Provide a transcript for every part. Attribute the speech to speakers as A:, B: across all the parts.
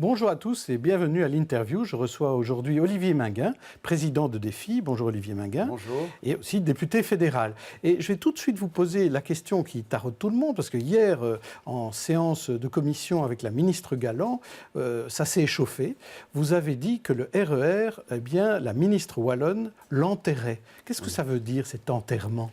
A: Bonjour à tous et bienvenue à l'interview. Je reçois aujourd'hui Olivier Minguin, président de Défi. Bonjour Olivier Minguin.
B: Bonjour.
A: Et aussi député fédéral. Et je vais tout de suite vous poser la question qui taraude tout le monde, parce que hier, en séance de commission avec la ministre Galland, ça s'est échauffé. Vous avez dit que le RER, eh bien, la ministre wallonne l'enterrait. Qu'est-ce que ça veut dire, cet enterrement ?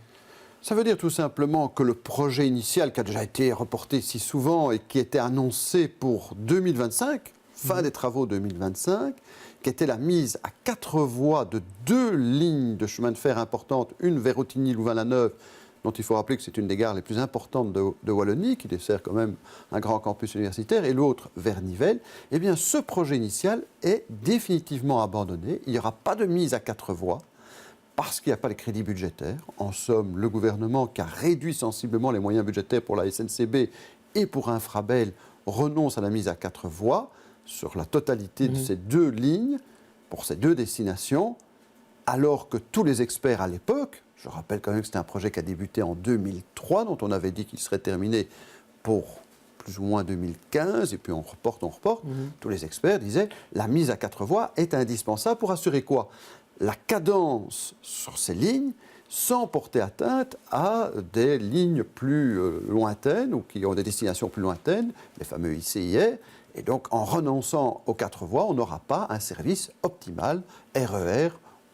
B: Ça veut dire tout simplement que le projet initial qui a déjà été reporté si souvent et qui était annoncé pour 2025, fin des travaux 2025, qui était la mise à 4 voies de 2 lignes de chemin de fer importantes, une vers Outigny-Louvain-la-Neuve, dont il faut rappeler que c'est une des gares les plus importantes de Wallonie, qui dessert quand même un grand campus universitaire, et l'autre vers Nivelles, eh bien ce projet initial est définitivement abandonné. Il n'y aura pas de mise à 4 voies, parce qu'il n'y a pas les crédits budgétaires. En somme, le gouvernement qui a réduit sensiblement les moyens budgétaires pour la SNCB et pour Infrabel renonce à la mise à 4 voies sur la totalité de ces 2 lignes, pour ces 2 destinations, alors que tous les experts à l'époque, je rappelle quand même que c'était un projet qui a débuté en 2003, dont on avait dit qu'il serait terminé pour plus ou moins 2015, et puis on reporte. Tous les experts disaient la mise à 4 voies est indispensable pour assurer quoi ? La cadence sur ces lignes sans porter atteinte à des lignes plus lointaines ou qui ont des destinations plus lointaines, les fameux ICIR. Et donc, en renonçant aux 4 voies, on n'aura pas un service optimal RER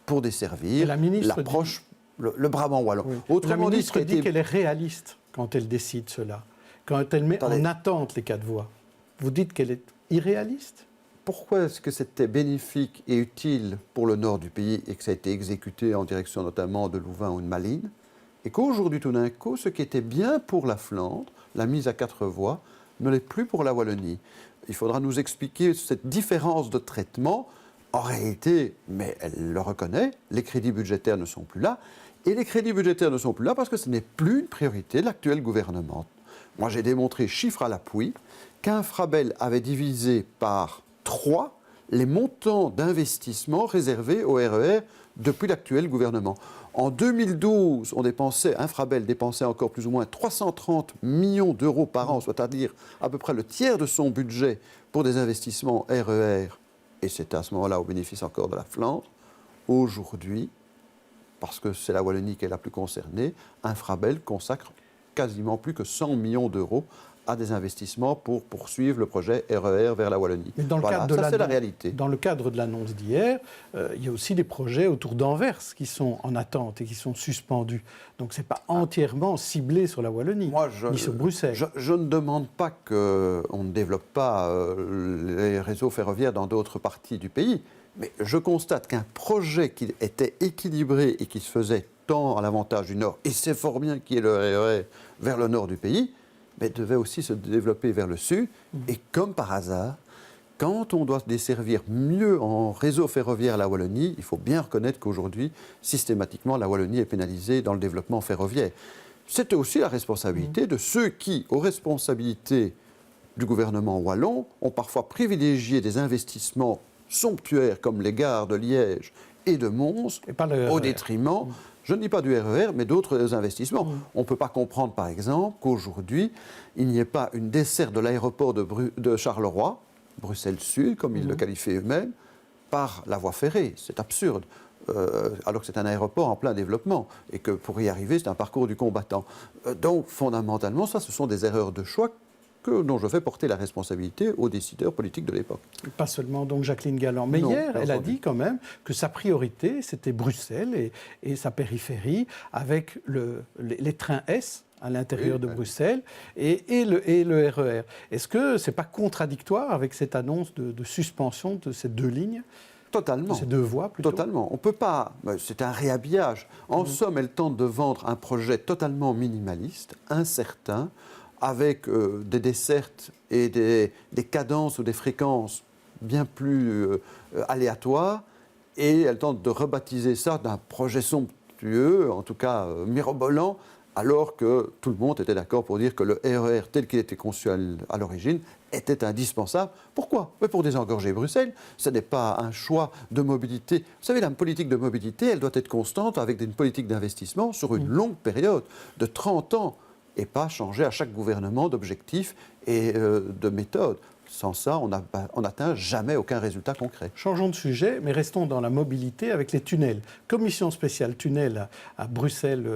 B: pour desservir l'approche, le Brabant wallon.
A: Oui. La ministre dit qu'elle est réaliste quand elle décide cela, quand elle met en attente les 4 voies. Vous dites qu'elle est irréaliste ?
B: Pourquoi est-ce que c'était bénéfique et utile pour le nord du pays et que ça a été exécuté en direction notamment de Louvain ou de Malines, et qu'aujourd'hui, tout d'un coup, ce qui était bien pour la Flandre, la mise à 4 voies, ne l'est plus pour la Wallonie. Il faudra nous expliquer cette différence de traitement. En réalité, mais elle le reconnaît, les crédits budgétaires ne sont plus là. Et les crédits budgétaires ne sont plus là parce que ce n'est plus une priorité de l'actuel gouvernement. Moi, j'ai démontré, chiffre à l'appui, qu'Infrabel avait divisé par 3 les montants d'investissement réservés au RER depuis l'actuel gouvernement. En 2012, Infrabel dépensait encore plus ou moins 330 millions d'euros par an, c'est-à-dire à peu près le tiers de son budget pour des investissements RER, et c'était à ce moment-là au bénéfice encore de la Flandre. Aujourd'hui, parce que c'est la Wallonie qui est la plus concernée, Infrabel consacre quasiment plus que 100 millions d'euros à des investissements pour poursuivre le projet RER vers la Wallonie.
A: Mais dans le cadre
B: ça, c'est la réalité.
A: Dans le cadre de l'annonce d'hier, il y a aussi des projets autour d'Anvers qui sont en attente et qui sont suspendus. Donc ce n'est pas entièrement ciblé sur la Wallonie, ni sur Bruxelles.
B: Je ne demande pas qu'on ne développe pas les réseaux ferroviaires dans d'autres parties du pays, mais je constate qu'un projet qui était équilibré et qui se faisait tant à l'avantage du Nord, et c'est fort bien qu'il y ait le RER vers le nord du pays, mais devait aussi se développer vers le sud. Et comme par hasard, quand on doit desservir mieux en réseau ferroviaire la Wallonie, il faut bien reconnaître qu'aujourd'hui, systématiquement, la Wallonie est pénalisée dans le développement ferroviaire. C'était aussi la responsabilité de ceux qui, aux responsabilités du gouvernement wallon, ont parfois privilégié des investissements somptuaires comme les gares de Liège et de Mons, au détriment, je ne dis pas du RER, mais d'autres investissements. On ne peut pas comprendre, par exemple, qu'aujourd'hui, il n'y ait pas une desserte de l'aéroport de Charleroi, Bruxelles-Sud, comme ils le qualifient eux-mêmes, par la voie ferrée. C'est absurde. Alors que c'est un aéroport en plein développement, et que pour y arriver, c'est un parcours du combattant. Donc, fondamentalement, ça, ce sont des erreurs de choix dont je fais porter la responsabilité aux décideurs politiques de l'époque.
A: Pas seulement donc Jacqueline Galland, mais non, hier, elle a dit quand même que sa priorité, c'était Bruxelles et sa périphérie, avec les trains S à l'intérieur de Bruxelles et le RER. Est-ce que ce n'est pas contradictoire avec cette annonce de suspension de ces 2 lignes ?
B: Totalement.
A: Ces 2 voies, plutôt.
B: Totalement. On ne peut pas... C'est un réhabillage. En somme, elle tente de vendre un projet totalement minimaliste, incertain, avec des dessertes et des cadences ou des fréquences bien plus aléatoires, et elle tente de rebaptiser ça d'un projet somptueux, en tout cas mirobolant, alors que tout le monde était d'accord pour dire que le RER tel qu'il était conçu à l'origine était indispensable. Pourquoi ? Mais pour désengorger Bruxelles, ce n'est pas un choix de mobilité. Vous savez, la politique de mobilité, elle doit être constante avec une politique d'investissement sur une longue période de 30 ans. Et pas changer à chaque gouvernement d'objectifs et de méthodes. Sans ça, on n'atteint jamais aucun résultat concret.
A: Changeons de sujet, mais restons dans la mobilité avec les tunnels. Commission spéciale tunnel à Bruxelles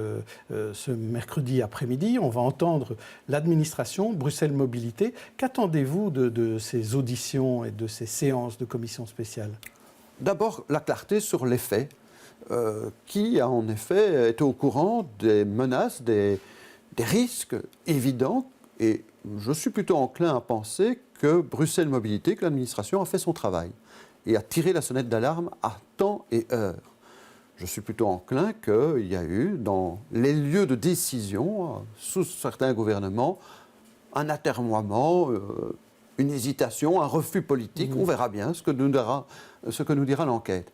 A: ce mercredi après-midi. On va entendre l'administration, Bruxelles Mobilité. Qu'attendez-vous de ces auditions et de ces séances de commission spéciale ?
B: D'abord, la clarté sur les faits. Qui a en effet été au courant des menaces, des risques évidents. Et je suis plutôt enclin à penser que Bruxelles Mobilité, que l'administration a fait son travail et a tiré la sonnette d'alarme à temps et heure. Je suis plutôt enclin qu'il y a eu dans les lieux de décision, sous certains gouvernements, un atermoiement, une hésitation, un refus politique. On verra bien ce que nous dira l'enquête.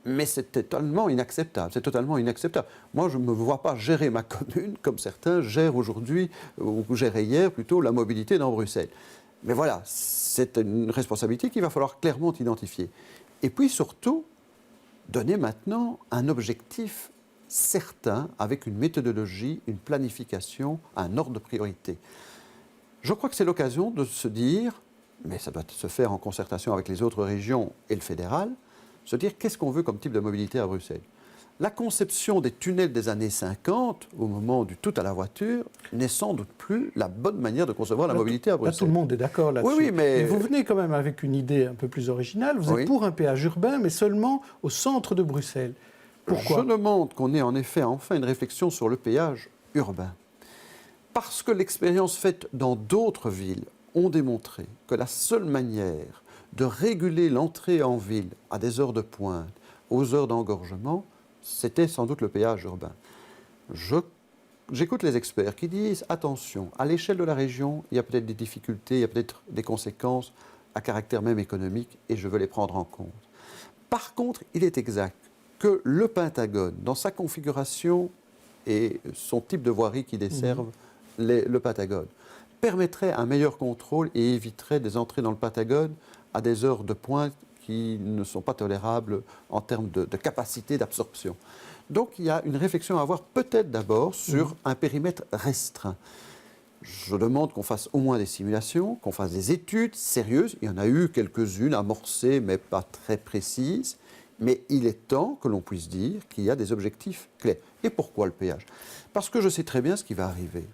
B: Mais c'est totalement inacceptable. C'est totalement inacceptable. Moi, je ne me vois pas gérer ma commune comme certains gèrent aujourd'hui, ou géraient hier plutôt, la mobilité dans Bruxelles. Mais voilà, c'est une responsabilité qu'il va falloir clairement identifier. Et puis surtout, donner maintenant un objectif certain, avec une méthodologie, une planification, un ordre de priorité. Je crois que c'est l'occasion de se dire, mais ça doit se faire en concertation avec les autres régions et le fédéral, se dire qu'est-ce qu'on veut comme type de mobilité à Bruxelles. La conception des tunnels des années 50, au moment du tout à la voiture, n'est sans doute plus la bonne manière de concevoir la mobilité à Bruxelles.
A: Là, tout le monde est d'accord là-dessus.
B: Oui, mais
A: vous venez quand même avec une idée un peu plus originale. Vous êtes pour un péage urbain, mais seulement au centre de Bruxelles. Pourquoi ?
B: Je demande qu'on ait en effet enfin une réflexion sur le péage urbain. Parce que l'expérience faite dans d'autres villes ont démontré que la seule manière de réguler l'entrée en ville à des heures de pointe, aux heures d'engorgement, c'était sans doute le péage urbain. J'écoute les experts qui disent, attention, à l'échelle de la région, il y a peut-être des difficultés, il y a peut-être des conséquences à caractère même économique, et je veux les prendre en compte. Par contre, il est exact que le Pentagone, dans sa configuration et son type de voirie qui desservent le Pentagone, permettrait un meilleur contrôle et éviterait des entrées dans le Pentagone à des heures de pointe qui ne sont pas tolérables en termes de capacité d'absorption. Donc il y a une réflexion à avoir peut-être d'abord sur un périmètre restreint. Je demande qu'on fasse au moins des simulations, qu'on fasse des études sérieuses. Il y en a eu quelques-unes amorcées, mais pas très précises. Mais il est temps que l'on puisse dire qu'il y a des objectifs clairs. Et pourquoi le péage ? Parce que je sais très bien ce qui va arriver.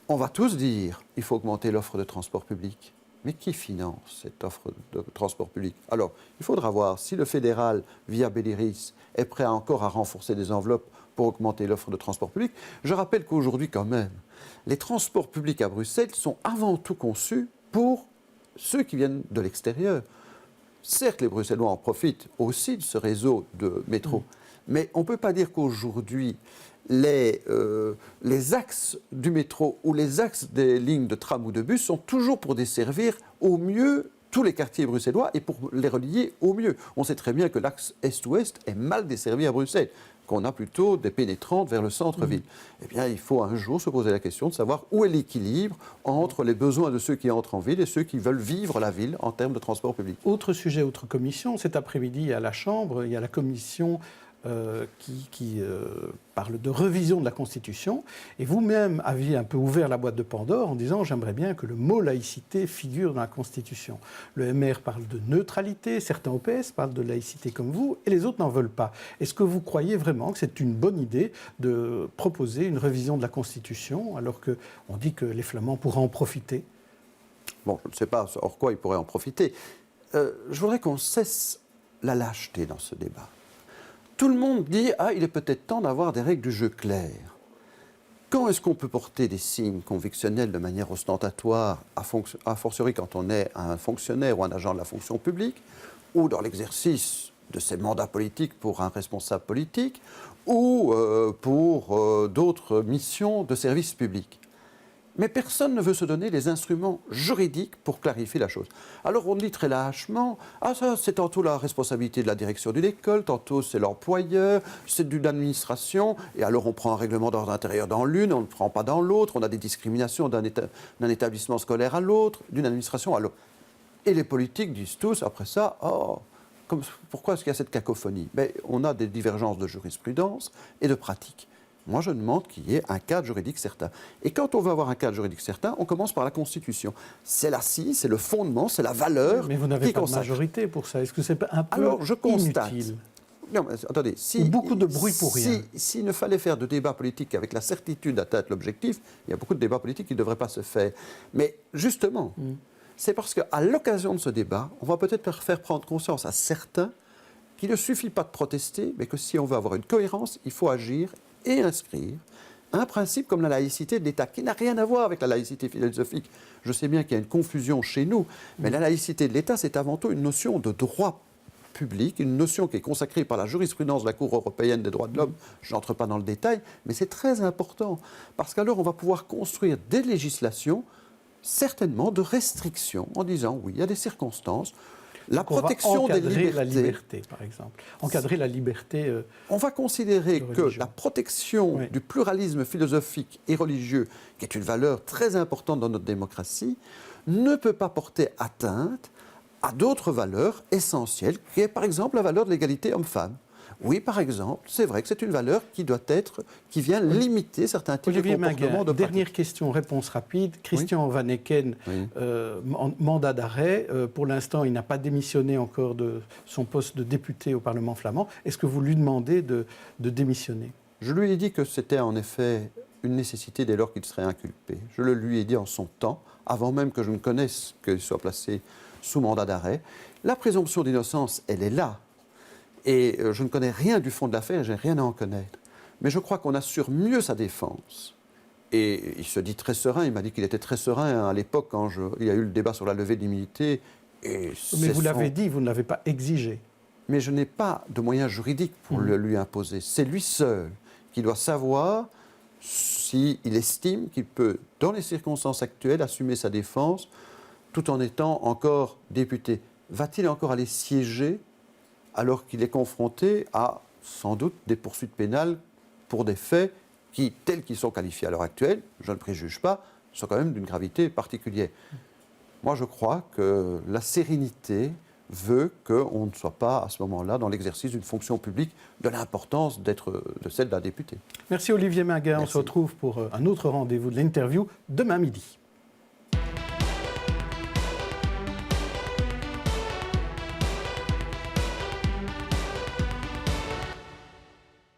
B: On va tous dire qu'il faut augmenter l'offre de transport public. Mais qui finance cette offre de transport public ? Alors, il faudra voir si le fédéral, via Belliris, est prêt encore à renforcer des enveloppes pour augmenter l'offre de transport public. Je rappelle qu'aujourd'hui, quand même, les transports publics à Bruxelles sont avant tout conçus pour ceux qui viennent de l'extérieur. Certes, les Bruxellois en profitent aussi de ce réseau de métro, mais on ne peut pas dire qu'aujourd'hui, les axes du métro ou les axes des lignes de tram ou de bus sont toujours pour desservir au mieux tous les quartiers bruxellois et pour les relier au mieux. On sait très bien que l'axe est-ouest est mal desservi à Bruxelles, qu'on a plutôt des pénétrantes vers le centre-ville. Eh bien, il faut un jour se poser la question de savoir où est l'équilibre entre les besoins de ceux qui entrent en ville et ceux qui veulent vivre la ville en termes de transport public.
A: Autre sujet, autre commission. Cet après-midi, à la Chambre, il y a la commission qui parle de révision de la Constitution. Et vous-même aviez un peu ouvert la boîte de Pandore en disant « j'aimerais bien que le mot laïcité figure dans la Constitution ». Le MR parle de neutralité, certains OPS parlent de laïcité comme vous, et les autres n'en veulent pas. Est-ce que vous croyez vraiment que c'est une bonne idée de proposer une révision de la Constitution alors qu'on dit que les Flamands pourraient en profiter ?
B: Bon, je ne sais pas hors quoi ils pourraient en profiter. Je voudrais qu'on cesse la lâcheté dans ce débat. Tout le monde dit « ah, il est peut-être temps d'avoir des règles du jeu claires ». Quand est-ce qu'on peut porter des signes convictionnels de manière ostentatoire, a fortiori quand on est un fonctionnaire ou un agent de la fonction publique, ou dans l'exercice de ses mandats politiques pour un responsable politique, ou pour d'autres missions de service public ? Mais personne ne veut se donner les instruments juridiques pour clarifier la chose. Alors on dit très lâchement, ah ça c'est tantôt la responsabilité de la direction d'une école, tantôt c'est l'employeur, c'est d'une administration, et alors on prend un règlement d'ordre intérieur dans l'une, on ne le prend pas dans l'autre, on a des discriminations d'un établissement scolaire à l'autre, d'une administration à l'autre. Et les politiques disent tous après ça, oh, pourquoi est-ce qu'il y a cette cacophonie ? Mais on a des divergences de jurisprudence et de pratique. Moi, je demande qu'il y ait un cadre juridique certain. Et quand on veut avoir un cadre juridique certain, on commence par la Constitution. C'est l'assise, c'est le fondement, c'est la valeur.
A: Mais vous n'avez pas de majorité pour ça. Est-ce que c'est un peu
B: Alors, je constate.
A: inutile?
B: Non, mais attendez,
A: Ou beaucoup de bruit pour rien.
B: S'il ne fallait faire de débat politique avec la certitude d'atteindre l'objectif, il y a beaucoup de débats politiques qui ne devraient pas se faire. Mais justement, c'est parce qu'à l'occasion de ce débat, on va peut-être faire prendre conscience à certains qu'il ne suffit pas de protester, mais que si on veut avoir une cohérence, il faut agir et inscrire un principe comme la laïcité de l'État, qui n'a rien à voir avec la laïcité philosophique. Je sais bien qu'il y a une confusion chez nous, mais la laïcité de l'État, c'est avant tout une notion de droit public, une notion qui est consacrée par la jurisprudence de la Cour européenne des droits de l'homme. Je n'entre pas dans le détail, mais c'est très important, parce qu'alors on va pouvoir construire des législations, certainement de restrictions, en disant oui, il y a des circonstances. La protection des libertés.
A: La liberté, par exemple. Encadrer la liberté.
B: On va considérer que la protection du pluralisme philosophique et religieux, qui est une valeur très importante dans notre démocratie, ne peut pas porter atteinte à d'autres valeurs essentielles, qui est par exemple la valeur de l'égalité homme-femme. Oui, par exemple, c'est vrai que c'est une valeur qui vient limiter certains types
A: Olivier
B: de comportements.
A: Minguin, dernière question, réponse rapide. Christian Van Ecken, mandat d'arrêt. Pour l'instant, il n'a pas démissionné encore de son poste de député au Parlement flamand. Est-ce que vous lui demandez de démissionner?
B: Je lui ai dit que c'était en effet une nécessité dès lors qu'il serait inculpé. Je le lui ai dit en son temps, avant même que je ne connaisse qu'il soit placé sous mandat d'arrêt. La présomption d'innocence, elle est là. Et je ne connais rien du fond de l'affaire et je n'ai rien à en connaître. Mais je crois qu'on assure mieux sa défense. Et il se dit très serein. Il m'a dit qu'il était très serein à l'époque quand il y a eu le débat sur la levée de l'immunité.
A: Mais vous l'avez dit, vous ne l'avez pas exigé.
B: Mais je n'ai pas de moyens juridiques pour le lui imposer. C'est lui seul qui doit savoir s'il estime qu'il peut, dans les circonstances actuelles, assumer sa défense tout en étant encore député. Va-t-il encore aller siéger alors qu'il est confronté à, sans doute, des poursuites pénales pour des faits qui, tels qu'ils sont qualifiés à l'heure actuelle, je ne préjuge pas, sont quand même d'une gravité particulière. Moi, je crois que la sérénité veut qu'on ne soit pas, à ce moment-là, dans l'exercice d'une fonction publique de l'importance de celle d'un député.
A: Merci Olivier Minguin.
B: Merci.
A: On se retrouve pour un autre rendez-vous de l'interview demain midi.